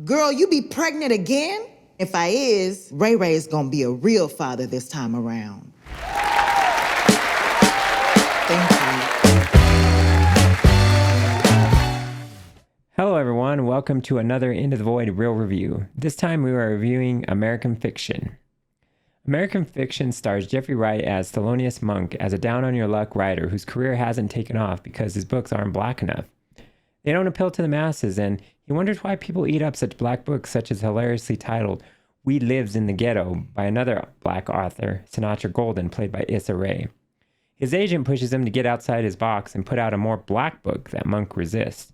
Girl, you be pregnant again? If I is, Ray Ray's gonna be a real father this time around. Thank you. Hello everyone, welcome to another Into the Void Real Review. This time we are reviewing American Fiction. American Fiction stars Jeffrey Wright as Thelonious Monk as a down-on-your-luck writer whose career hasn't taken off because his books aren't black enough. They don't appeal to the masses, and he wonders why people eat up such black books such as hilariously titled We Lives in the Ghetto by another black author, Sinatra Golden, played by Issa Rae. His agent pushes him to get outside his box and put out a more black book that Monk resists.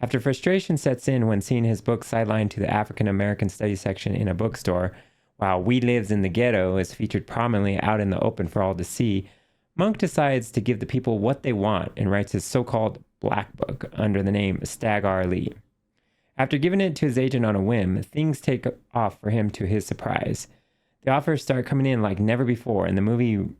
After frustration sets in when seeing his book sidelined to the African American Studies section in a bookstore, while We Lives in the Ghetto is featured prominently out in the open for all to see, Monk decides to give the people what they want and writes his so-called Black Book under the name Stagg R. Leigh. After giving it to his agent on a whim, things take off for him to his surprise. The offers start coming in like never before, and the movie, in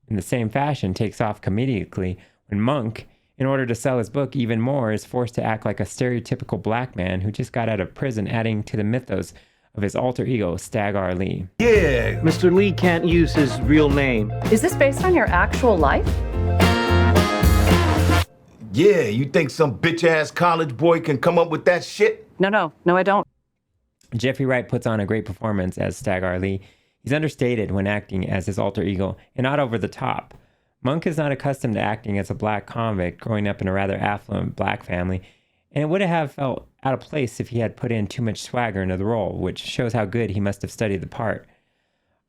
the same fashion, takes off comedically when Monk, in order to sell his book even more, is forced to act like a stereotypical black man who just got out of prison, adding to the mythos of his alter ego, Stagg R. Leigh. Yeah, Mr. Lee can't use his real name. Is this based on your actual life? Yeah, you think some bitch-ass college boy can come up with that shit? No, I don't. Jeffrey Wright puts on a great performance as Stagg R. Leigh. He's understated when acting as his alter ego and not over the top. Monk is not accustomed to acting as a black convict growing up in a rather affluent black family, and it would have felt out of place if he had put in too much swagger into the role, which shows how good he must have studied the part.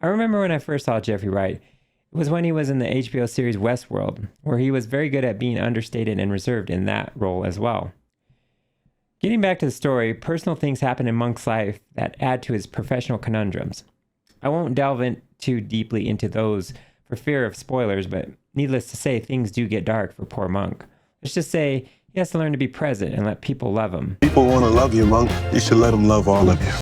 I remember when I first saw Jeffrey Wright, it was when he was in the HBO series Westworld, where he was very good at being understated and reserved in that role as well. Getting back to the story, personal things happen in Monk's life that add to his professional conundrums. I won't delve in too deeply into those for fear of spoilers, but needless to say, things do get dark for poor Monk. Let's just say he has to learn to be present and let people love him. People want to love you, Monk. You should let them love all of you.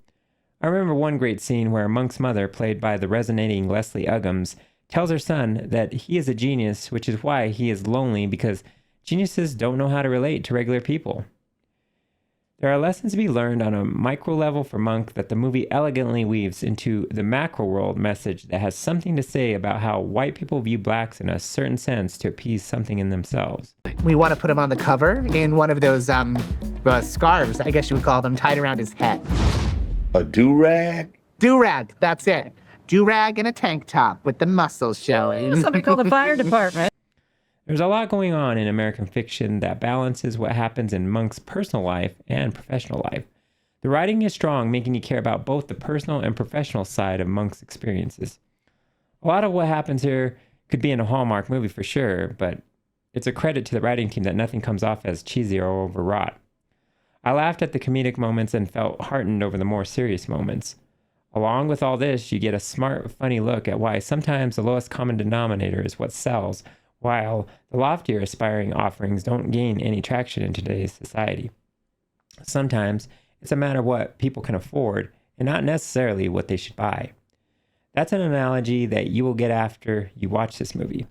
I remember one great scene where Monk's mother, played by the resonating Leslie Uggams, tells her son that he is a genius, which is why he is lonely, because geniuses don't know how to relate to regular people. There are lessons to be learned on a micro level for Monk that the movie elegantly weaves into the macro world message that has something to say about how white people view blacks in a certain sense to appease something in themselves. We want to put him on the cover in one of those scarves, I guess you would call them, tied around his head. A do-rag? Do-rag, that's it. Do-rag and a tank top with the muscles showing. Somebody call the fire department. There's a lot going on in American Fiction that balances what happens in Monk's personal life and professional life. The writing is strong, making you care about both the personal and professional side of Monk's experiences. A lot of what happens here could be in a Hallmark movie for sure, but it's a credit to the writing team that nothing comes off as cheesy or overwrought. I laughed at the comedic moments and felt heartened over the more serious moments. Along with all this, you get a smart, funny look at why sometimes the lowest common denominator is what sells, while the loftier aspiring offerings don't gain any traction in today's society. Sometimes it's a matter of what people can afford and not necessarily what they should buy. That's an analogy that you will get after you watch this movie.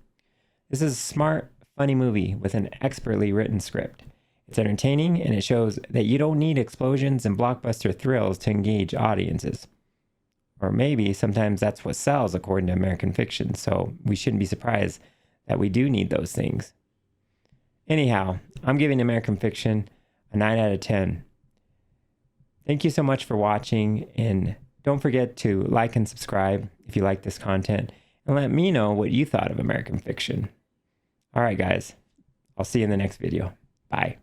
This is a smart, funny movie with an expertly written script. It's entertaining, and it shows that you don't need explosions and blockbuster thrills to engage audiences. Or maybe sometimes that's what sells according to American Fiction, so we shouldn't be surprised that we do need those things. Anyhow, I'm giving American Fiction a 9 out of 10. Thank you so much for watching, and don't forget to like and subscribe if you like this content, and let me know what you thought of American Fiction. All right, guys, I'll see you in the next video. Bye.